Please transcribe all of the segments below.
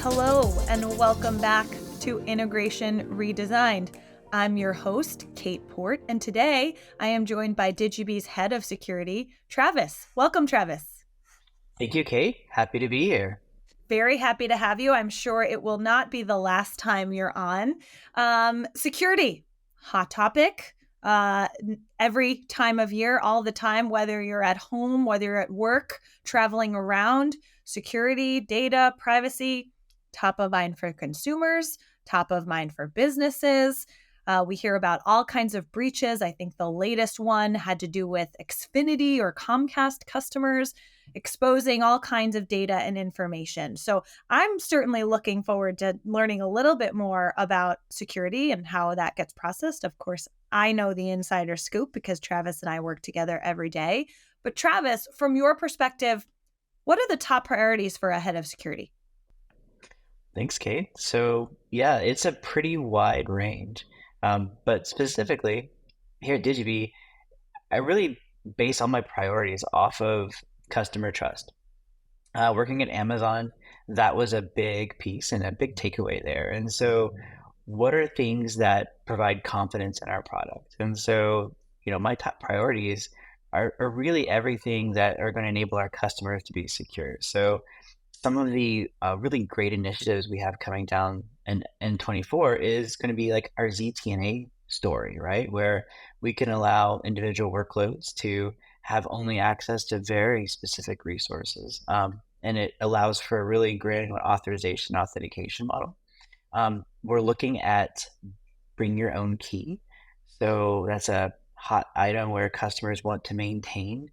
Hello, and welcome back to Integration Redesigned. I'm your host, Kate Port, and today I am joined by Digibee's head of security, Travis. Welcome, Travis. Thank you, Kate. Happy to be here. Very happy to have you. I'm sure it will not be the last time you're on. Security, hot topic. Every time of year, all the time, whether you're at home, whether you're at work, traveling around, security, data, privacy, top of mind for consumers, top of mind for businesses. We hear about all kinds of breaches. I think the latest one had to do with Xfinity or Comcast customers exposing all kinds of data and information. So I'm certainly looking forward to learning a little bit more about security and how that gets processed. Of course, I know the insider scoop because Travis and I work together every day. But Travis, from your perspective, what are the top priorities for a head of security? Thanks, Kate. So, it's a pretty wide range. But specifically, here at Digibee, I really base all my priorities off of customer trust. Working at Amazon, that was a big piece and a big takeaway there. And so, what are things that provide confidence in our product? And so, my top priorities are really everything that are going to enable our customers to be secure. So, some of the really great initiatives we have coming down in 24 is going to be like our ZTNA story, right? Where we can allow individual workloads to have only access to very specific resources. And it allows for a really granular authorization authentication model. We're looking at bring your own key. So that's a hot item where customers want to maintain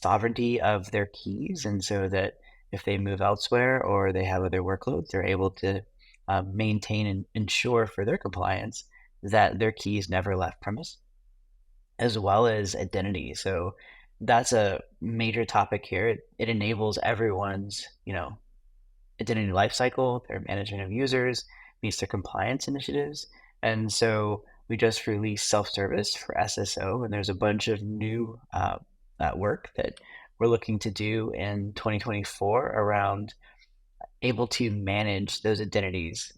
sovereignty of their keys. And so that if they move elsewhere or they have other workloads, they're able to maintain and ensure for their compliance that their keys never left premise, as well as identity. So that's a major topic here. It enables everyone's, identity lifecycle, their management of users, meets their compliance initiatives. And so we just released self-service for SSO, and there's a bunch of new work that we're looking to do in 2024 around able to manage those identities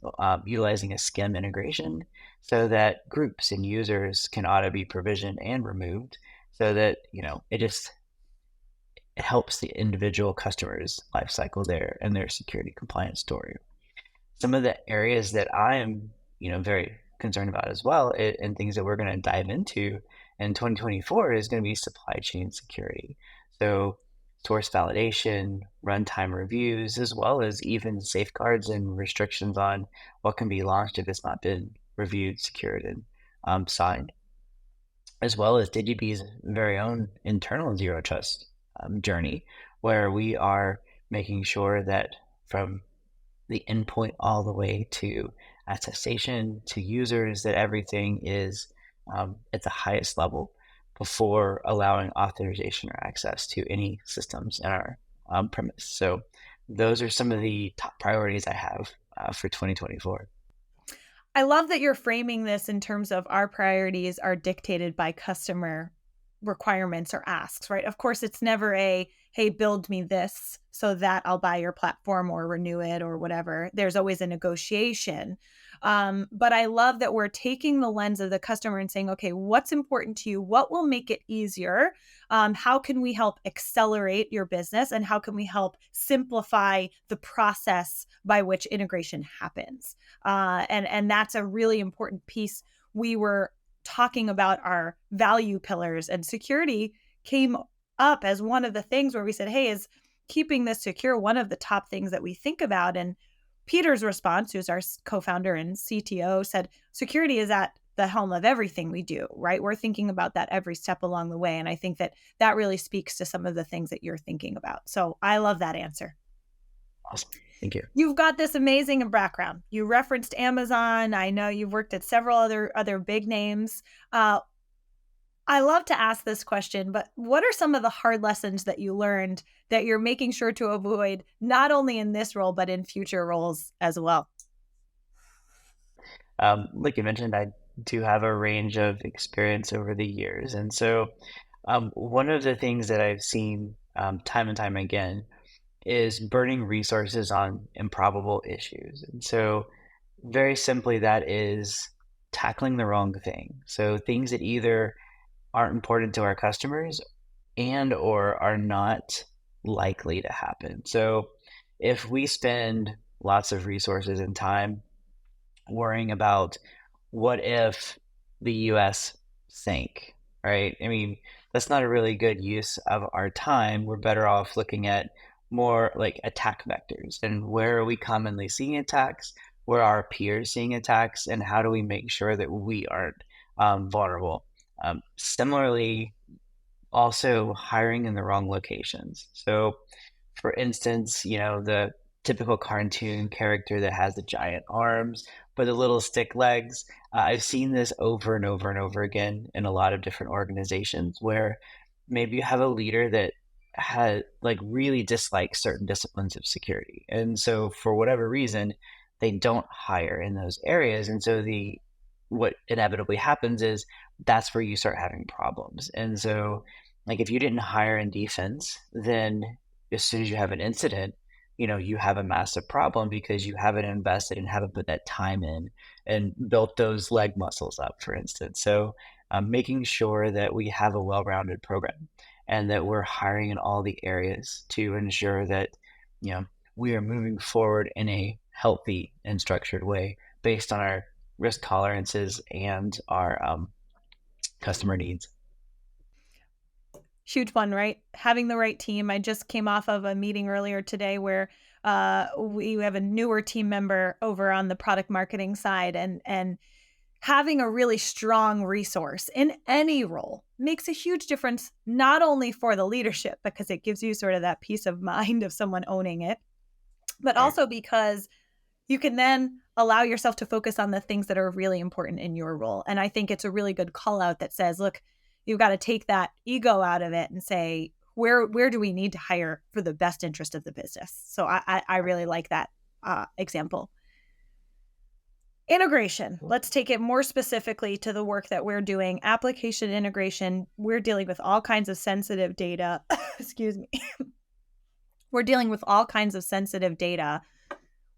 utilizing a SCIM integration so that groups and users can auto be provisioned and removed so that, it helps the individual customer's lifecycle there and their security compliance story. Some of the areas that I am, very concerned about as well, and things that we're going to dive into in 2024 is going to be supply chain security. So source validation, runtime reviews, as well as even safeguards and restrictions on what can be launched if it's not been reviewed, secured, and signed, as well as Digibee's very own internal zero trust journey, where we are making sure that from the endpoint all the way to attestation to users, that everything is at the highest level before allowing authorization or access to any systems in our premise. So those are some of the top priorities I have for 2024. I love that you're framing this in terms of our priorities are dictated by customer requirements or asks, right? Of course, it's never a, hey, build me this so that I'll buy your platform or renew it or whatever. There's always a negotiation. But I love that we're taking the lens of the customer and saying, okay, what's important to you? What will make it easier? How can we help accelerate your business? And how can we help simplify the process by which integration happens? And that's a really important piece. We were talking about our value pillars, and security came up as one of the things where we said, hey, is keeping this secure one of the top things that we think about? And Peter's response, who's our co-founder and CTO, said security is at the helm of everything we do, right? We're thinking about that every step along the way. And I think that that really speaks to some of the things that you're thinking about. So I love that answer. Awesome. Thank you. You've got this amazing background. You referenced Amazon. I know you've worked at several other big names. I love to ask this question, but what are some of the hard lessons that you learned that you're making sure to avoid, not only in this role, but in future roles as well? Like you mentioned, I do have a range of experience over the years. And so one of the things that I've seen time and time again is burning resources on improbable issues. And so, very simply, that is tackling the wrong thing. So, things that either aren't important to our customers and or are not likely to happen. So, if we spend lots of resources and time worrying about what if the US sank, right? I mean, that's not a really good use of our time. We're better off looking at more like attack vectors and where are we commonly seeing attacks? Where are our peers seeing attacks? And how do we make sure that we aren't vulnerable? Similarly, also hiring in the wrong locations. So, for instance, the typical cartoon character that has the giant arms but the little stick legs. I've seen this over and over and over again in a lot of different organizations where maybe you have a leader that had like really dislikes certain disciplines of security. And so for whatever reason, they don't hire in those areas. And so the what inevitably happens is that's where you start having problems. And so like if you didn't hire in defense, then as soon as you have an incident, you have a massive problem because you haven't invested and haven't put that time in and built those leg muscles up, for instance. So, making sure that we have a well rounded program and that we're hiring in all the areas to ensure that, you know, we are moving forward in a healthy and structured way based on our risk tolerances and our customer needs. Huge one, right? Having the right team. I just came off of a meeting earlier today where we have a newer team member over on the product marketing side, and having a really strong resource in any role makes a huge difference, not only for the leadership because it gives you sort of that peace of mind of someone owning it, but Right. also because you can then allow yourself to focus on the things that are really important in your role. And I think it's a really good call out that says, look, you've got to take that ego out of it and say, where do we need to hire for the best interest of the business? So I really like that example. Integration. Let's take it more specifically to the work that we're doing. Application integration. We're dealing with all kinds of sensitive data. Excuse me. We're dealing with all kinds of sensitive data.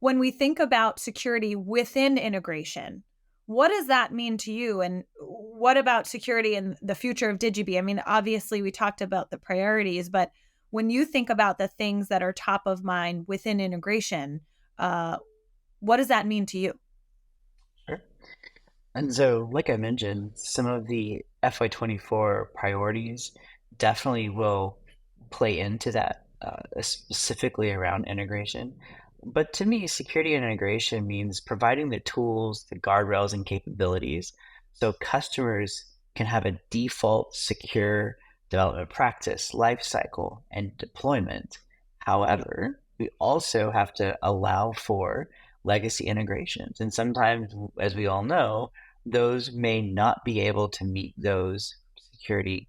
When we think about security within integration, what does that mean to you? And what about security and the future of Digibee? I mean, obviously, we talked about the priorities, but when you think about the things that are top of mind within integration, uh, what does that mean to you? Sure. And so, like I mentioned, some of the FY24 priorities definitely will play into that, specifically around integration. But to me, security and integration means providing the tools, the guardrails, and capabilities so customers can have a default secure development practice, lifecycle, and deployment. However, we also have to allow for legacy integrations. And sometimes, as we all know, those may not be able to meet those security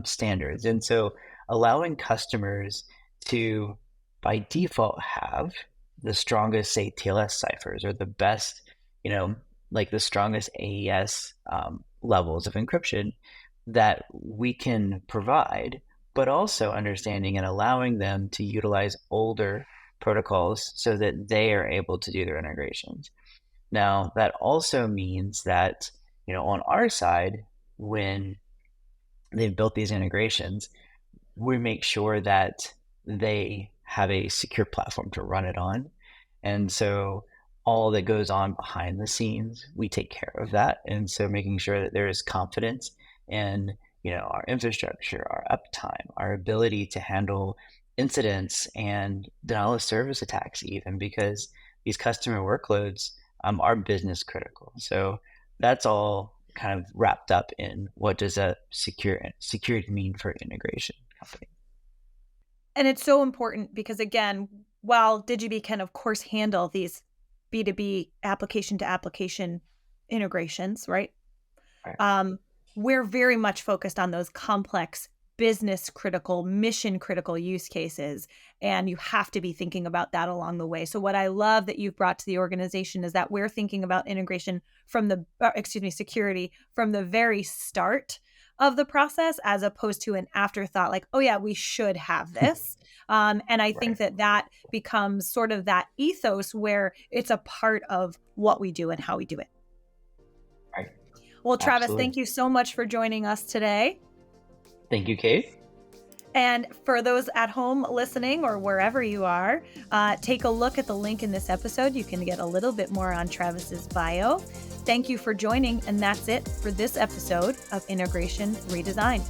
standards. And so allowing customers to, by default, have the strongest, say, TLS ciphers or the best, you know, like the strongest AES levels of encryption that we can provide, but also understanding and allowing them to utilize older protocols so that they are able to do their integrations. Now, that also means that, on our side, when they've built these integrations, we make sure that they have a secure platform to run it on. And so all that goes on behind the scenes, we take care of that. And so making sure that there is confidence in, our infrastructure, our uptime, our ability to handle incidents and denial of service attacks, even because these customer workloads are business critical. So that's all kind of wrapped up in what does a security mean for integration company. And it's so important because, again, while Digibee can, of course, handle these B2B application to application integrations, right? Right. Um, we're very much focused on those complex, business critical, mission critical use cases. And you have to be thinking about that along the way. So, what I love that you've brought to the organization is that we're thinking about integration from security from the very start of the process, as opposed to an afterthought like, oh, yeah, we should have this. And I think Right. that that becomes sort of that ethos where it's a part of what we do and how we do it. Right. Well, Travis, Absolutely. thank you so much for joining us today. Thank you, Kate. And for those at home listening or wherever you are, take a look at the link in this episode. You can get a little bit more on Travis's bio. Thank you for joining. And that's it for this episode of Integration Redesigned.